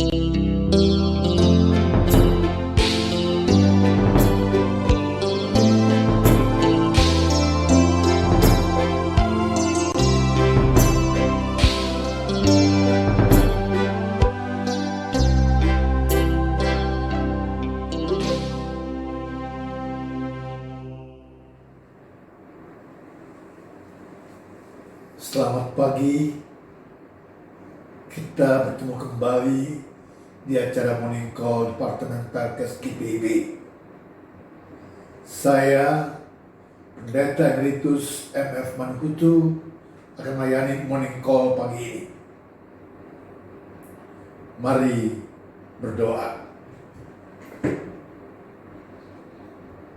Selamat pagi, kita bertemu kembali di acara Morning Call Departemen Parkes GPIB. Saya, Pendeta Emeritus MF Manhutu, akan melayani Morning Call pagi ini. Mari berdoa.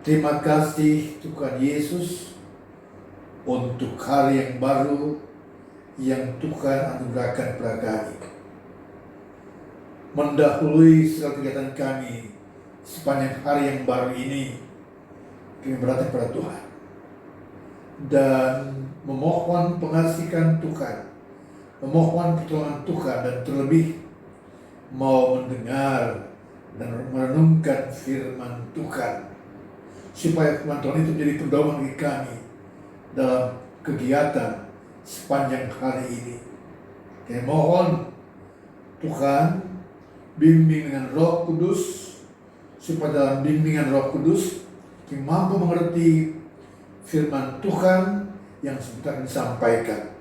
Terima kasih Tuhan Yesus untuk hari yang baru yang Tuhan anugerahkan kepada kami. Mendahului segala kegiatan kami sepanjang hari yang baru ini, kami berdatang kepada Tuhan dan memohon pengasihan Tuhan, memohon pertolongan Tuhan, dan terlebih mau mendengar dan merenungkan firman Tuhan, supaya firman Tuhan itu menjadi pedoman bagi kami dalam kegiatan sepanjang hari ini. Kami mohon Tuhan bimbing dengan Roh Kudus, supaya dalam bimbingan Roh Kudus kami mampu mengerti firman Tuhan yang sebentar disampaikan,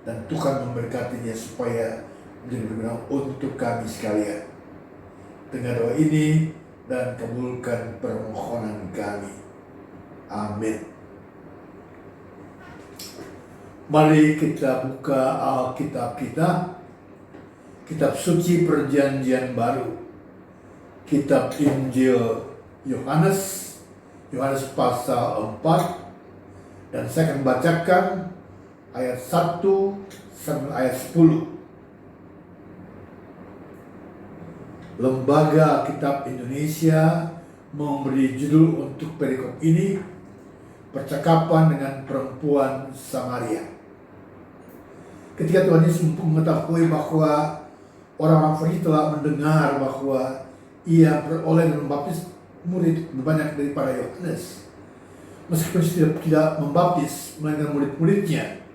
dan Tuhan memberkatinya supaya menjadi berguna untuk kami sekalian. Dengan doa ini dan kabulkan permohonan kami. Amin. Mari kita buka Alkitab kita, Kitab Suci Perjanjian Baru, Kitab Injil Yohanes pasal 4, dan saya akan bacakan ayat 1 sampai ayat 10. Lembaga Kitab Indonesia memberi judul untuk perikop ini, Percakapan dengan Perempuan Samaria. Ketika Tuhan Yesus mengetahui bahwa orang-orang Farisi telah mendengar bahwa ia beroleh dan membaptis murid lebih banyak daripada Yohanes, meskipun tidak membaptis melainkan murid-muridnya,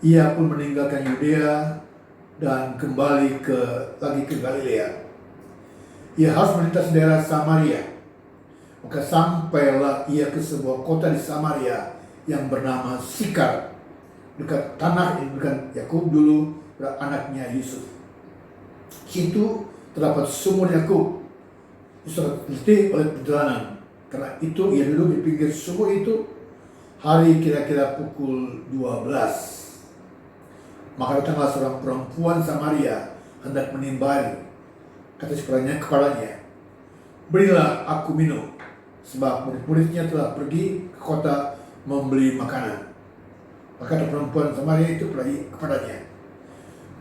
ia pun meninggalkan Yudea dan kembali lagi ke Galilea. Ia harus melintas daerah Samaria. Maka sampailah ia ke sebuah kota di Samaria yang bernama Sikar, dekat tanah yang diberikan Yakub dulu kepada anaknya Yusuf. Situ terdapat sumur Yakub. Yusuf letih oleh perjalanan. Karena itu ia duduk di pinggir sumur itu hari kira-kira pukul 12. Maka datanglah seorang perempuan Samaria hendak menimbali. Kata kepadanya, "Berilah aku minum, sebab murid-muridnya telah pergi ke kota membeli makanan." Maka perempuan Samaria itu kepadanya,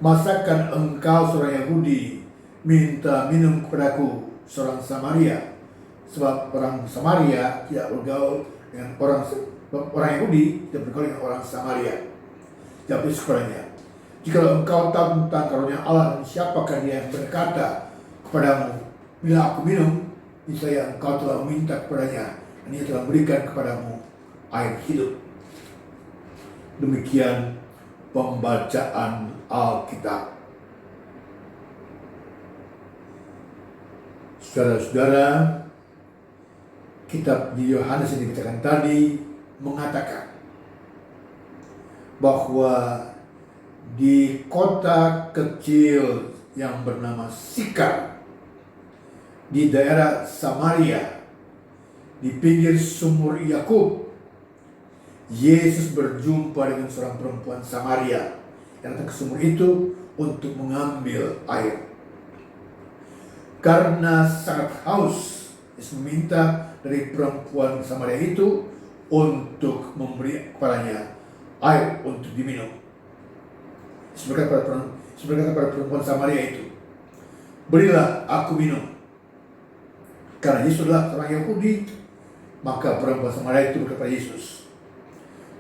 "Masakan engkau seorang Yahudi minta minum kepadaku seorang Samaria?" Sebab orang Samaria tidak bergaul dengan orang Yahudi, tidak bergaul dengan orang Samaria. Jawab Yesus kepadanya, "Jikalau engkau tahu tentang karunia Allah dan siapakah dia yang berkata kepadamu, 'Bila aku minum,' niscaya engkau telah meminta kepadanya, dan ia telah berikan kepadamu air hidup." Demikian pembacaan Alkitab. Saudara-saudara, kitab di Yohanes yang dikatakan tadi mengatakan bahwa di kota kecil yang bernama Sikar, di daerah Samaria, di pinggir sumur Yakub, Yesus berjumpa dengan seorang perempuan Samaria yang datang ke sumur itu untuk mengambil air. Karena sangat haus, Yesus meminta dari perempuan Samaria itu untuk memberi kepadanya air untuk diminum. Yesus berkata kepada perempuan Samaria itu, "Berilah aku minum." Karena Yesus adalah orang Yahudi, maka perempuan Samaria itu berkata Yesus,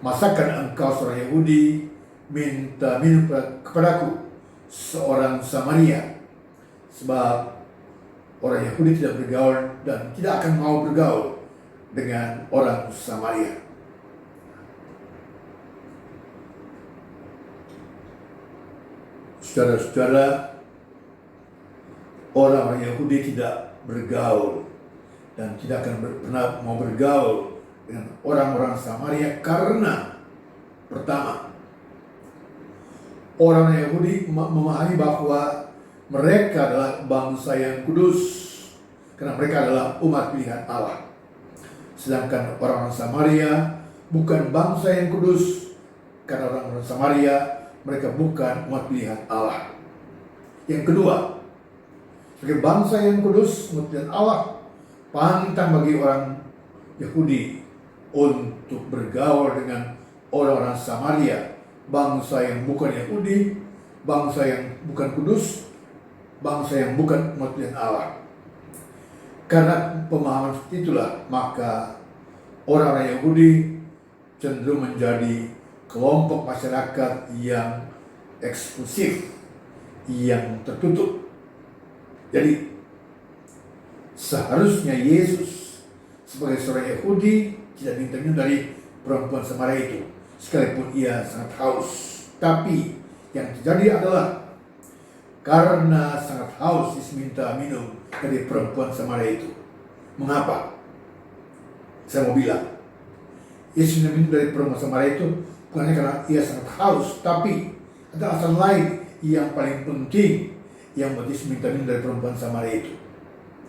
"Masakan engkau seorang Yahudi minta minum kepadaku, seorang Samaria?" Sebab orang Yahudi tidak bergaul dan tidak akan mau bergaul dengan orang Samaria. Saudara-saudara, orang-orang Yahudi tidak bergaul dan tidak akan pernah mau bergaul dengan orang-orang Samaria karena pertama, orang Yahudi memahami bahwa mereka adalah bangsa yang kudus karena mereka adalah umat pilihan Allah. Sedangkan orang-orang Samaria bukan bangsa yang kudus karena orang-orang Samaria mereka bukan umat pilihan Allah. Yang kedua, sebagai bangsa yang kudus, umat pilihan Allah, pantang bagi orang Yahudi untuk bergaul dengan orang-orang Samaria, bangsa yang bukan Yahudi, bangsa yang bukan kudus, bangsa yang bukan umat pilihan Allah. Karena pemahaman seperti itulah, maka orang-orang Yahudi cenderung menjadi kelompok masyarakat yang eksklusif, yang tertutup. Jadi seharusnya Yesus sebagai seorang Yahudi tidak minta dari perempuan Samaria itu, sekalipun ia sangat haus. Tapi yang terjadi adalah karena sangat haus, Yesus minta minum dari perempuan Samaria itu. Mengapa? Saya mau bilang, Yesus minum dari perempuan Samaria itu bukan hanya karena ia sangat haus, tapi ada alasan lain yang paling penting yang membuat Yesus minta minum dari perempuan Samaria itu.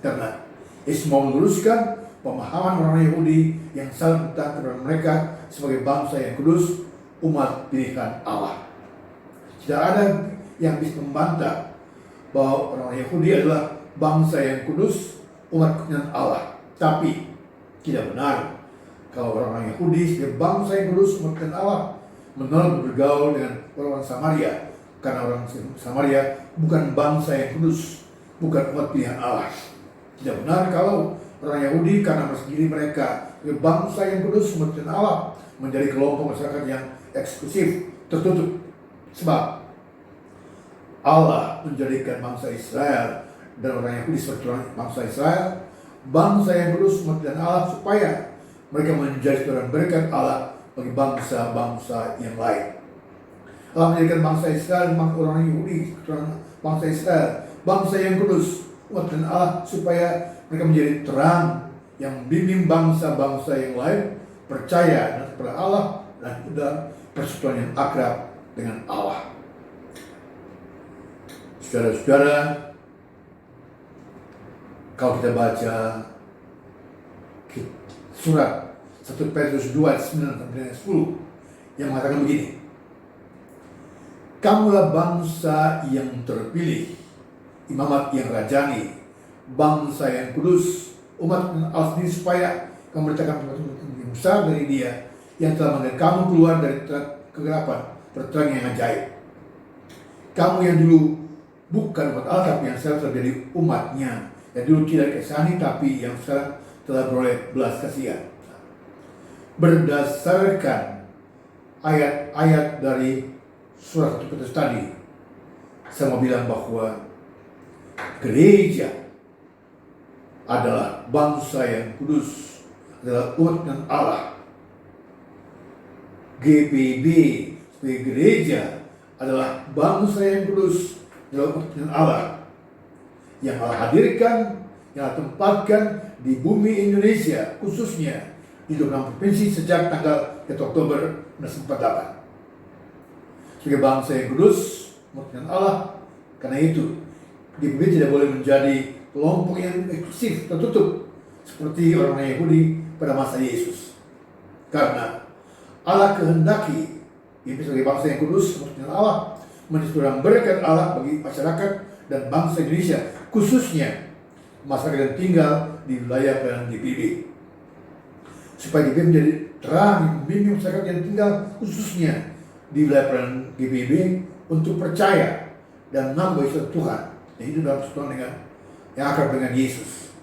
Karena Yesus mau meluruskan pemahaman orang Yahudi yang salah tentang kepada mereka sebagai bangsa yang kudus, umat pilihan Allah. Tidak ada yang bisa membantah bahwa orang Yahudi adalah bangsa yang kudus, umat pilihan Allah. Tapi tidak benar kalau orang Yahudi sebagai bangsa yang kudus, umat pilihan Allah, menolak bergaul dengan orang Samaria, karena orang Samaria bukan bangsa yang kudus, bukan umat pilihan Allah. Tidak benar kalau orang Yahudi karena merasa diri mereka sebagai bangsa yang kudus, umat pilihan Allah, menjadi kelompok masyarakat yang eksklusif, tertutup. Sebab Allah menjadikan bangsa Israel dan orang Yahudi seperti bangsa Israel, bangsa yang kudus, umat pilihan Allah, supaya mereka menjadi saudara berkat Allah bagi bangsa-bangsa yang lain. Allah menjadikan bangsa Israel, orang Yahudi, bangsa Israel, bangsa yang kudus, umat pilihan Allah, supaya mereka menjadi terang yang membimbing bangsa-bangsa yang lain percaya kepada Allah dan sudah persekutuan yang akrab dengan Allah. Saudara-saudara, kalau kita baca surat 1 Petrus 2 ayat 9 sampai 10 yang mengatakan begini, kamulah bangsa yang terpilih, imamat yang rajani, bangsa yang kudus, umat Allah sendiri, supaya kamu beritakan yang besar dari Dia yang telah mengambil kamu keluar dari kegelapan berterang yang ajaib. Kamu yang dulu bukan umat Allah, tapi yang sekarang telah menjadi umatnya, yang dulu tidak kesani, tapi yang sekarang telah beroleh belas kasihan. Berdasarkan ayat-ayat dari surat 1 Petrus tadi, saya mau bilang bahwa gereja adalah bangsa yang kudus, adalah umat Allah. GPB sebagai gereja adalah bangsa yang kudus, adalah umat Allah, yang Allah hadirkan, yang Allah tempatkan di bumi Indonesia, khususnya di 26 provinsi sejak tanggal 1 Oktober 1948. Sebagai bangsa yang kudus, umat Allah, karena itu GPB tidak boleh menjadi kelompok yang eksklusif, tertutup seperti orang Yahudi pada masa Yesus. Karena Allah kehendaki GPB sebagai bangsa yang kudus, umat Allah, menjadi berkat Allah bagi masyarakat dan bangsa Indonesia, khususnya masyarakat yang tinggal di wilayah pelayanan GPB. Supaya GPB menjadi terang yang membimbing masyarakat yang tinggal khususnya di wilayah pelayanan GPB untuk percaya dan mengaku Yesus Tuhan, dan hidup dalam persekutuan dengan yang akrab dengan Yesus.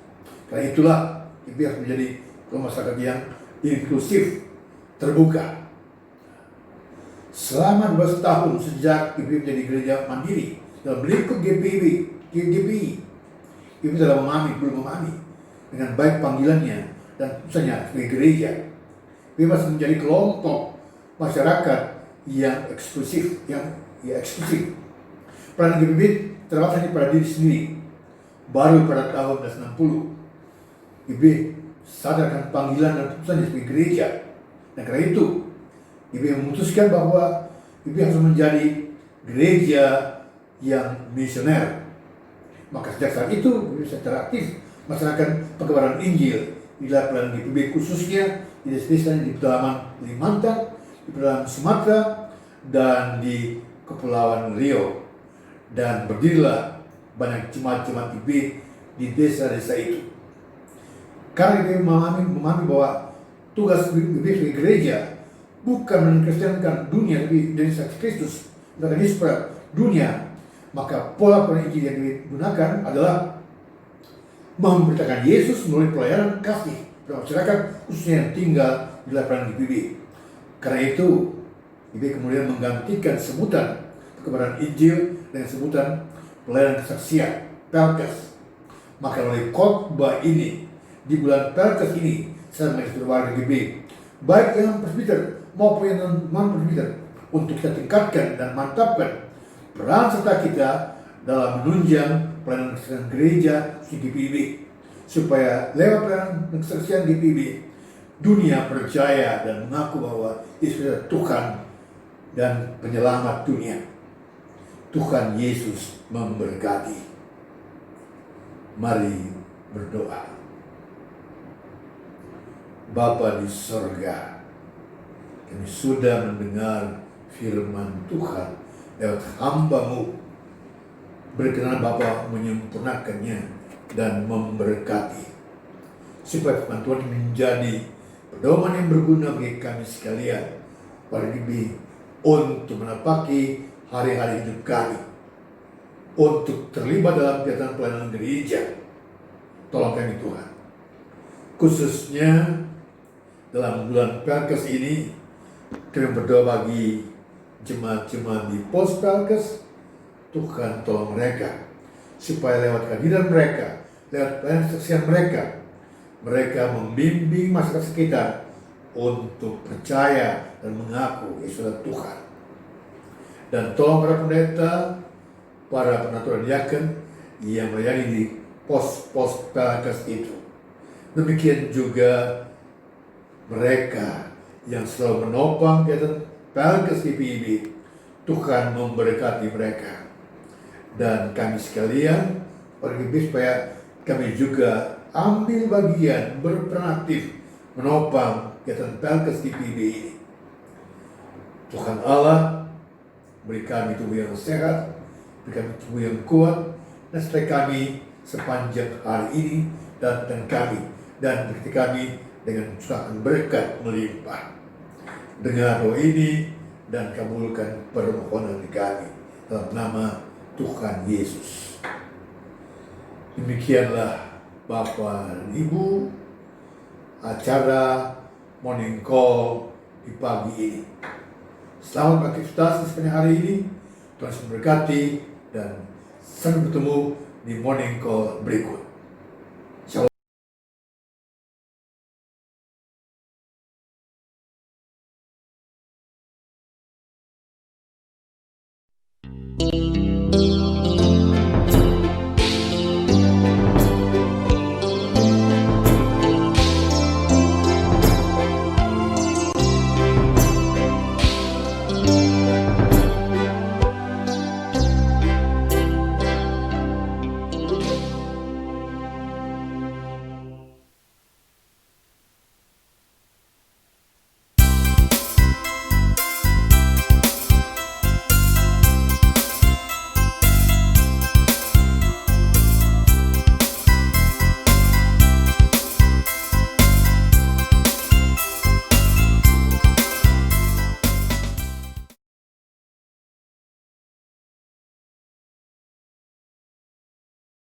Karena itulah GPB harus menjadi masyarakat yang inklusif, terbuka. Selama 12 tahun sejak GPB menjadi gereja mandiri dalam lingkup GPB, GPI. GPI telah belum memahami dengan baik panggilannya dan misalnya sebagai gereja. GPI masih menjadi kelompok masyarakat yang eksklusif, Peran GPI terbatas pada diri sendiri. Baru pada tahun 1960, GPI sadarkan panggilan dan putusannya sebagai gereja. Dan karena itu, GPI memutuskan bahwa GPI harus menjadi gereja yang misioner. Maka sejak saat itu, GPI secara aktif melaksanakan pengabaran Injil di lapangan GPI, khususnya di desa-desa di pedalaman Kalimantan, di pedalaman Sumatera, dan di Kepulauan Riau. Dan berdirilah banyak jemaat-jemaat GPI di desa-desa itu. Karena GPI memahami bahwa tugas GPI sebagai gereja bukan mengkristiankan dunia, tapi dari saksi Kristus, dan pada dunia, maka pola Injil yang digunakan adalah memberitakan Yesus melalui pelayanan kasih pada masyarakat, khususnya yang tinggal di lapangan GPI. Karena itu, GPI kemudian menggantikan sebutan kebenaran Injil dengan sebutan pelayanan kesaksian, Pelkes. Maka melalui khotbah ini di bulan Pelkes ini, saya mengajak warga GPI, baik yang presbiter maupun yang non-presbiter, untuk kita tingkatkan dan mantapkan peran serta kita dalam menunjang pelayanan kesaksian gereja GPI, supaya lewat pelayanan kesaksian GPI, dunia percaya dan mengaku bahwa Yesus adalah Tuhan dan penyelamat dunia. Tuhan Yesus memberkati. Mari berdoa. Bapa di sorga, kami sudah mendengar firman Tuhan lewat hamba-Mu. Berkenan Bapa menyempurnakannya dan memberkati, supaya firman Tuhan menjadi pedoman yang berguna bagi kami sekalian, para GPI, untuk menapaki hari-hari hidup kami, untuk terlibat dalam kegiatan pelayanan gereja. Tolong kami Tuhan, khususnya dalam bulan Pelkes ini, kami berdoa bagi jemaat-jemaat di pos Pelkes. Tuhan tolong mereka, supaya lewat kehadiran mereka, lewat pelayanan kesaksian mereka, mereka membimbing masyarakat sekitar untuk percaya dan mengaku Yesus adalah Tuhan. Dan tolong para pendeta, para penatua diaken yang melayani di pos-pos Pelkes itu. Demikian juga mereka yang selalu menopang kegiatan Pelkes GPI, Tuhan memberkati mereka. Dan kami sekalian, para GPI, supaya kami juga ambil bagian, berperan aktif menopang kegiatan Pelkes GPI ini. Tuhan Allah beri kami tubuh yang sehat, beri kami tubuh yang kuat, dan sertai kami sepanjang hari ini dan kami, dan berkati kami dengan curahan berkat melimpah. Dengar doa ini dan kabulkan permohonan kami dalam nama Tuhan Yesus. Demikianlah Bapak dan Ibu, acara Morning Call di pagi ini. Selamat beraktivitas di sepanjang hari ini. Tuhan memberkati dan sampai bertemu di Morning Call berikut.